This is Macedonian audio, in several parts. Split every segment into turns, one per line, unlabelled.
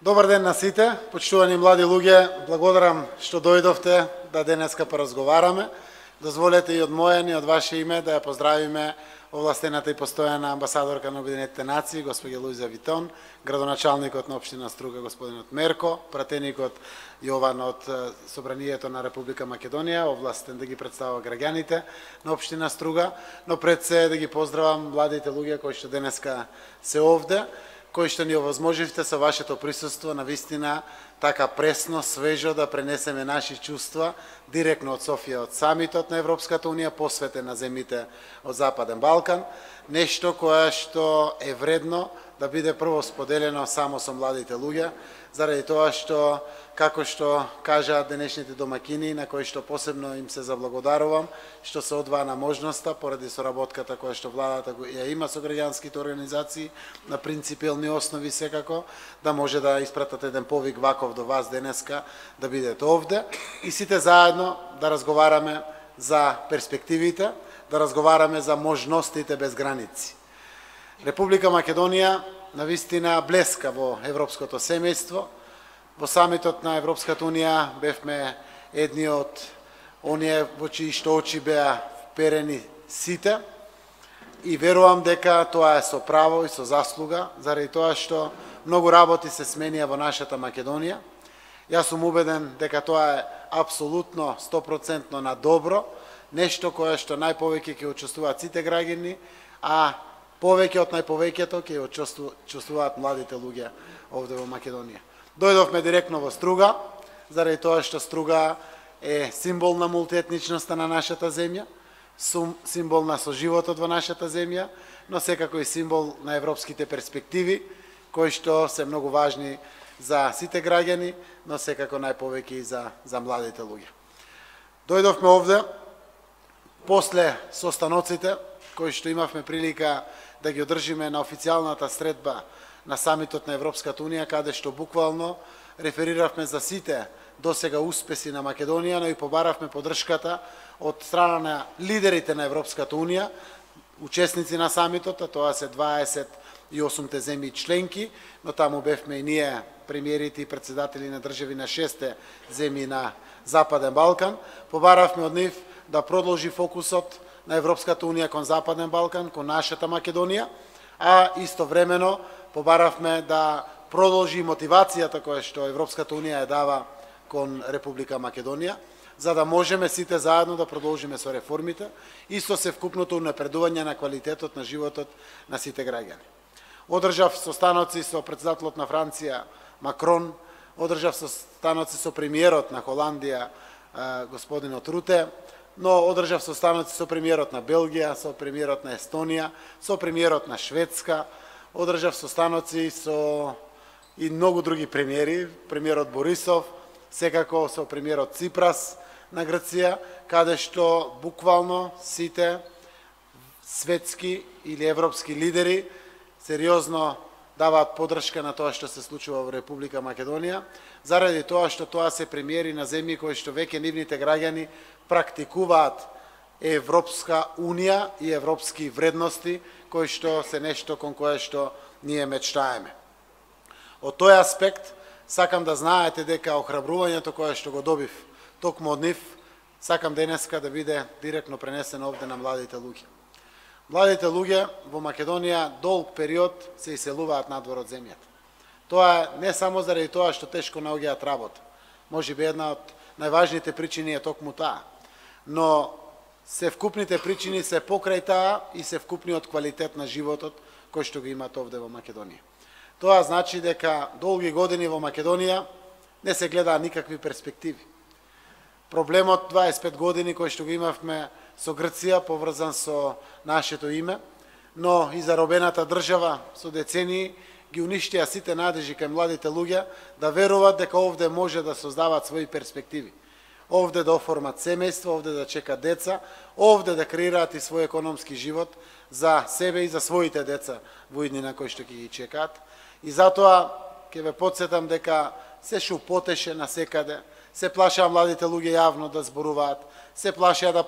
Добар ден на сите, почитувани млади луѓе, благодарам што дојдовте да денеска поразговараме. Дозволете и од моје и од ваше име да ја поздравиме овластената и постојана амбасадорка на Обединетите нации, господја Луиза Витон, градоначалникот на општина Струга, господинот Мерко, пратеникот Јован од Собранието на Република Македонија, овластен да ги представува граѓаните на општина Струга, но пред се да ги поздравам младите луѓе кои што денеска се овде, кои што ни овозможивте со вашето присуство на вистина така пресно, свежо да пренесеме наши чувства директно од Софија, од самитот на Европската Унија, посветен на земите од Западен Балкан, нешто кое што е вредно да биде прво споделено само со младите луѓе, заради тоа што, како што кажаат денешните домакини, на кои што посебно им се заблагодарувам, што се одваа на можноста, поради соработката која што владата ја има со граѓанските организации, на принципиелни основи секако, да може да испратат еден повик ваков до вас денеска, да бидете овде, и сите заедно да разговараме за перспективите, да разговараме за можностите без граници. Република Македонија навистина блеска во европското семејство. Во самитот на Европската Унија бевме едни од оние во чии што очи беа вперени сите и верувам дека тоа е со право и со заслуга, заради тоа што многу работи се сменија во нашата Македонија. Јас сум убеден дека тоа е апсолутно 100% на добро, нешто кое што најповеќе ќе учествуваат сите граѓани, а повеќе од најповеќето ќе учествуваат младите луѓе овде во Македонија. Дојдовме директно во Струга, заради тоа што Струга е символ на мултиетничноста на нашата земја, символ на соживотот во нашата земја, но секако и символ на европските перспективи, кои што се многу важни за сите граѓани, но секако најповеќе и за младите луѓе. Дојдовме овде после состаноците кои што имавме прилика да ги одржиме на официјалната средба на самитот на Европската Унија, каде што буквално рефериравме за сите досега успеси на Македонија, но и побаравме поддршката од страна на лидерите на Европската Унија, учесници на самитот, а тоа се 28 земји членки, но таму бевме и ние премиерите и председатели на држави на 6 земји на Западен Балкан. Побаравме од нив да продолжи фокусот на Европската Унија кон Западен Балкан, кон нашата Македонија, а истовремено побаравме да продолжи мотивацијата која што Европската Унија ја дава кон Република Македонија, за да можеме сите заедно да продолжиме со реформите и со севкупното унапредување на квалитетот на животот на сите граѓани. Одржав состаноци со председателот на Франција Макрон, одржав состаноци со премиерот на Холандија господинот Руте, но одржав состаноци со премиерот на Белгија, со премиерот на Естонија, со премиерот на Шведска, одржав состаноци со и многу други премиери, премиерот Борисов, секако со премиерот Ципрас на Грција, каде што буквално сите светски или европски лидери сериозно даваат поддршка на тоа што се случува во Република Македонија, заради тоа што тоа се премиери на земји кои што веќе нивните граѓани практикуваат Европска Унија и европски вредности, кои што се нешто кон кое што ние мечтаеме. Од тој аспект, сакам да знаете дека охрабрувањето кое што го добив токму од нив, сакам денеска да биде директно пренесено овде на младите луѓе. Младите луѓе во Македонија долг период се иселуваат надвор од земјата. Тоа е не само заради тоа што тешко наоѓаат работа. Можеби една од најважните причини е токму таа. Но севкупните причини се покрај таа и севкупниот квалитет на животот кој што го имат овде во Македонија. Тоа значи дека долги години во Македонија не се гледаа никакви перспективи. Проблемот 25 години кој што го имавме со Грција поврзан со нашето име, но и заробената држава со децении ги уништија сите надежи кај младите луѓе да веруваат дека овде може да создаваат своји перспективи. Овде да оформат семејство, овде да чекат деца, овде да креираат и свој економски живот за себе и за своите деца во иднина кои што ќе ги чекаат. И затоа ќе ве потсетам дека се шупотеше насекаде, се плашаа младите луѓе јавно да зборуваат, се плашеа да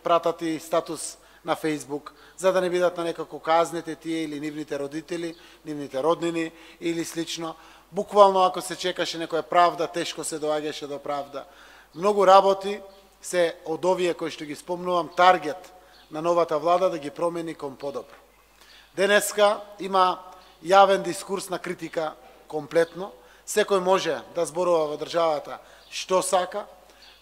пратат и статус на Фејсбук, за да не бидат на некако казнете тие или нивните родители, нивните роднини или слично, Буквално ако се чекаше некоја правда, тешко се доаѓаше до правда. Многу работи се од овие кои што ги спомнувам таргет на новата влада да ги промени кон подобро. Денеска има јавен дискурс на критика комплетно. Секој може да зборува во државата што сака,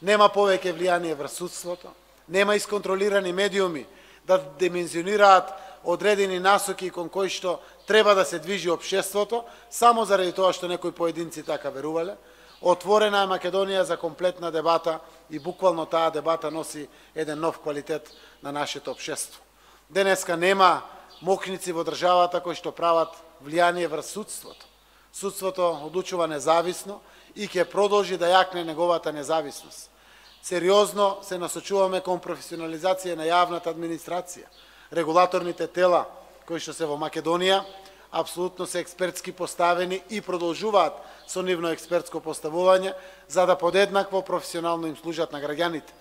нема повеќе влијание врз судството, нема исконтролирани медиуми да димензионираат одредени насоки кон кои што треба да се движи општеството, само заради тоа што некои поединци така верувале. Отворена е Македонија за комплетна дебата и буквално таа дебата носи еден нов квалитет на нашето општество. Денеска нема мокници во државата кои што прават влијание врз судството. Судството одлучува независно и ќе продолжи да јакне неговата независност. Сериозно се насочуваме кон професионализација на јавната администрација. Регулаторните тела кои што се во Македонија апсолутно се експертски поставени и продолжуваат со нивно експертско поставување за да подеднакво професионално им служат на граѓаните.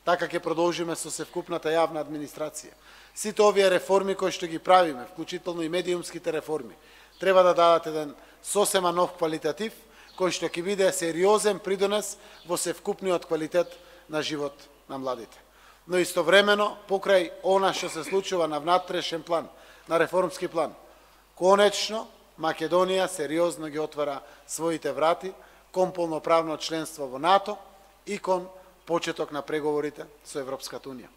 Така ќе продолжиме со севкупната јавна администрација. Сите овие реформи кои што ги правиме, вклучително и медиумските реформи, треба да дадат еден сосема нов квалитатив кој што ќе биде сериозен придонес во севкупниот квалитет на живот на младите. Но истовремено, покрај она што се случува на внатрешен план, на реформски план, конечно Македонија сериозно ги отвара своите врати кон полноправно членство во НАТО и кон почеток на преговорите со Европската унија.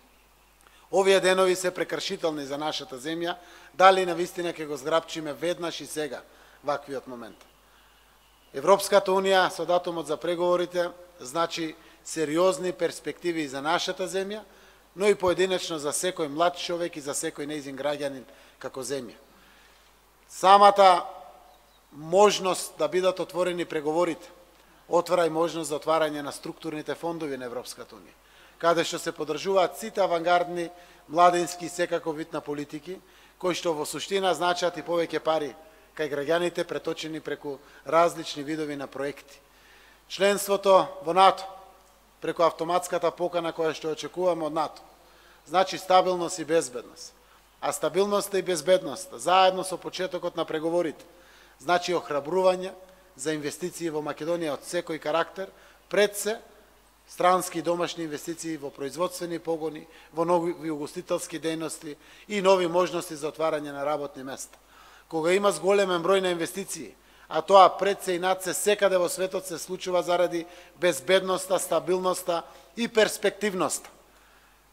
Овие денови се прекршителни за нашата земја, дали навистина ќе го зграпчиме веднаш и сега ваквиот момент. Европската унија со датумот за преговорите значи сериозни перспективи за нашата земја, но и поединечно за секој млад човек и за секој нејзин граѓанин како земја. Самата можност да бидат отворени преговорите отвара и можност за отварање на структурните фондови на Европската унија, каде што се подржуваат сите авангардни, младински и секако вид на политики, кои што во суштина значат и повеќе пари кај граѓаните преточени преку различни видови на проекти. Членството во НАТО, преку автоматската покана која што очекуваме од НАТО, значи стабилност и безбедност. А стабилноста и безбедноста, заедно со почетокот на преговорите, значи охрабрување за инвестиции во Македонија од секој карактер, пред се странски и домашни инвестиции во производствени погони, во нови угостителски дејности и нови можности за отварање на работни места. Кога има зголемен број на инвестиции, а тоа пред се и над се секаде во светот се случува заради безбедноста, стабилноста и перспективноста.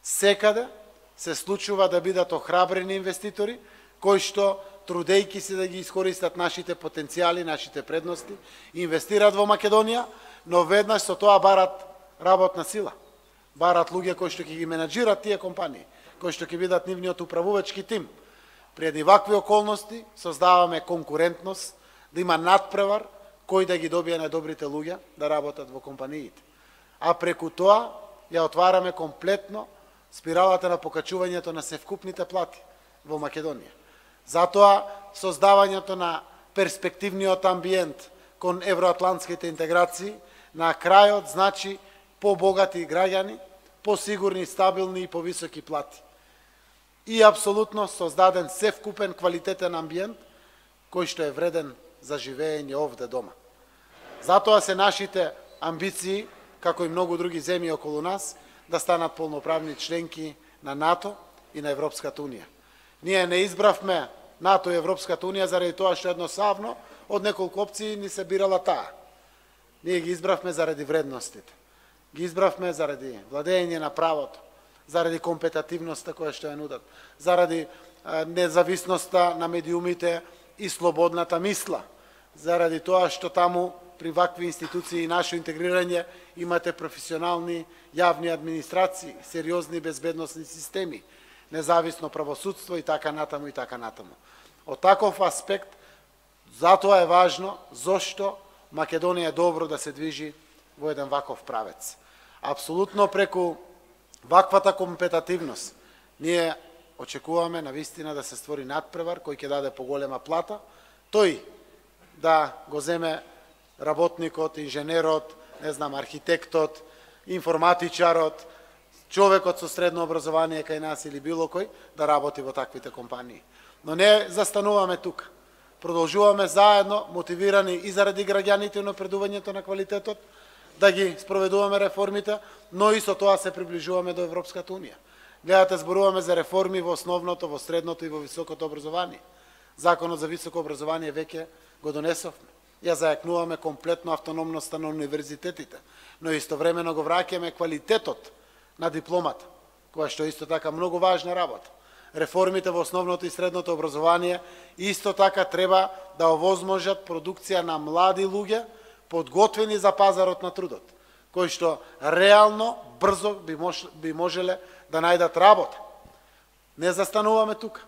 Секаде се случува да бидат охрабрени инвеститори, кои што, трудејки се да ги искористат нашите потенцијали, нашите предности, инвестираат во Македонија, но веднаш со тоа барат работна сила. Барат луѓе кои што ќе ги менаџират тие компании, кои што ќе бидат нивниот управувачки тим. При едни вакви околности создаваме конкурентност, да има надпревар кој да ги добие најдобрите луѓе да работат во компаниите. А преку тоа ја отвараме комплетно спиралата на покачувањето на севкупните плати во Македонија. Затоа создавањето на перспективниот амбиент кон евроатлантските интеграции на крајот значи побогати граѓани, посигурни, стабилни и повисоки плати. И апсолутно создаден севкупен квалитетен амбиент кој што е вреден за живење овде дома. Затоа се нашите амбиции, како и многу други земји околу нас, да станат полноправни членки на НАТО и на Европската унија. Ние не избравме НАТО и Европската унија заради тоа што едноставно од неколку опции ни се бирала таа. Ние ги избравме заради вредностите. Ги избравме заради владење на правото, заради компетативноста која што ја нудат, заради независноста на медиумите и слободната мисла, заради тоа што таму при вакви институции и наше интегрирање имате професионални јавни администрации, сериозни безбедносни системи, независно правосудство и така натаму и така натаму. Од таков аспект, затоа е важно зошто Македонија е добро да се движи во еден ваков правец. Апсолутно преку ваквата компетативност ние очекуваме навистина да се створи надпревар кој ќе даде поголема плата, тој да го земе работникот, инженерот, не знам, архитектот, информатичарот, човекот со средно образование кај нас или било кој да работи во таквите компании. Но не застануваме тука. Продолжуваме заедно, мотивирани и заради граѓаните и напредувањето на квалитетот, да ги спроведуваме реформите, но и со тоа се приближуваме до Европската унија. Гледате, зборуваме за реформи во основното, во средното и во високото образование. Законот за високо образование веќе го донесовме. Ја зајакнуваме комплетно автономноста на универзитетите, но истовремено го враќаме квалитетот на дипломата, која што исто така многу важна работа. Реформите во основното и средното образование исто така треба да овозможат продукција на млади луѓе подготвени за пазарот на трудот, кои што реално, брзо би можеле да најдат работа. Не застануваме тука.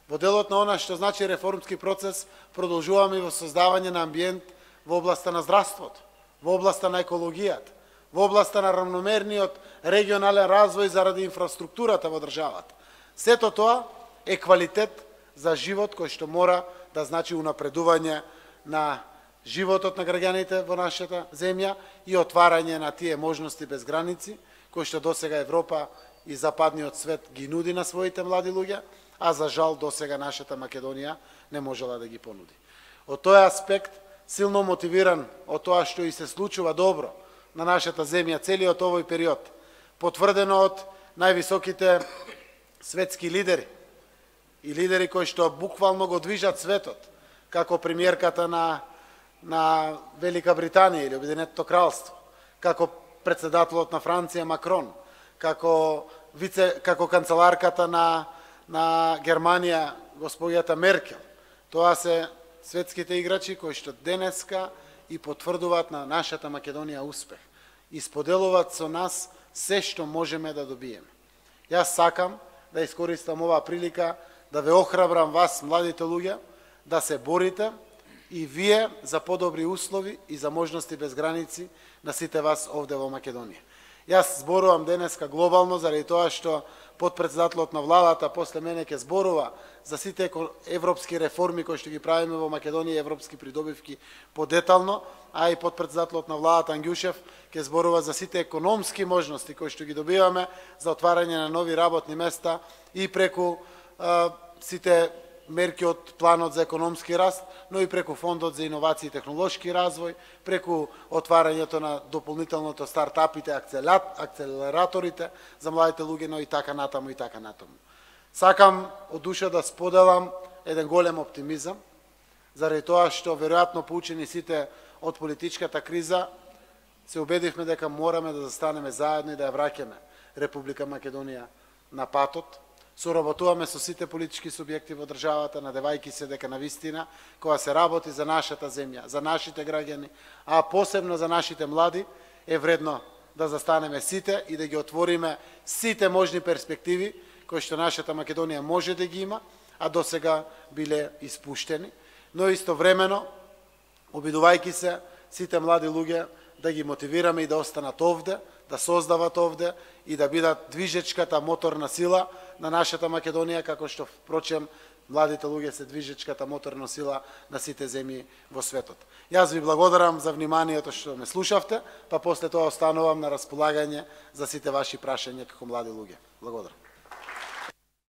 Во делот на она што значи реформски процес, продолжуваме и во создавање на амбиент во областа на здравството, во областа на екологијата, во областа на равномерниот регионален развој заради инфраструктурата во државата. Сето тоа е квалитет за живот кој што мора да значи унапредување на животот на граѓаните во нашата земја и отварање на тие можности без граници, кои што досега Европа и западниот свет ги нуди на своите млади луѓе, а за жал досега нашата Македонија не можела да ги понуди. Од тој аспект, силно мотивиран од тоа што и се случува добро на нашата земја целиот овој период, потврдено од највисоките светски лидери и лидери кои што буквално го движат светот, како премиерката на Велика Британија или Обединетото кралство, како председателот на Франција Макрон, како канцеларката на Германија госпоѓата Меркел. Тоа се светските играчи кои што денеска и потврдуваат на нашата Македонија успех и споделуваат со нас се што можеме да добиеме. Јас сакам да искористам оваа прилика да ве охрабрам вас, младите луѓе, да се борите и вие за подобри услови и за можности без граници на сите вас овде во Македонија. Јас зборувам денеска глобално заради тоа што подпредседателот на владата после мене ќе зборува за сите европски реформи кои што ги правиме во Македонија, европски придобивки подетално, а и подпредседателот на владата Ангјушев ќе зборува за сите економски можности кои што ги добиваме за отварање на нови работни места и преку сите мерки од планот за економски раст, но и преку фондот за иновации и технолошки развој, преку отварањето на дополнителното стартапите, акцелераторите за младите луѓе, но и така натаму и така натаму. Сакам од душа да споделам еден голем оптимизам, заради тоа што веројатно поучени сите од политичката криза се убедивме дека мораме да застанеме заедно и да ја враќаме Република Македонија на патот. Соработуваме со сите политички субјекти во државата, надевајќи се дека навистина, кога се работи за нашата земја, за нашите граѓани, а посебно за нашите млади, е вредно да застанеме сите и да ги отвориме сите можни перспективи кои што нашата Македонија може да ги има, а досега биле испуштени, но истовремено, обидувајќи се сите млади луѓе да ги мотивираме и да останат овде, да создават овде и да бидат движечката моторна сила на нашата Македонија, како што, впрочем, младите луѓе се движечката моторна сила на сите земји во светот. Јас ви благодарам за вниманието што ме слушавте, па после тоа останувам на располагање за сите ваши прашања како млади луѓе. Благодарам.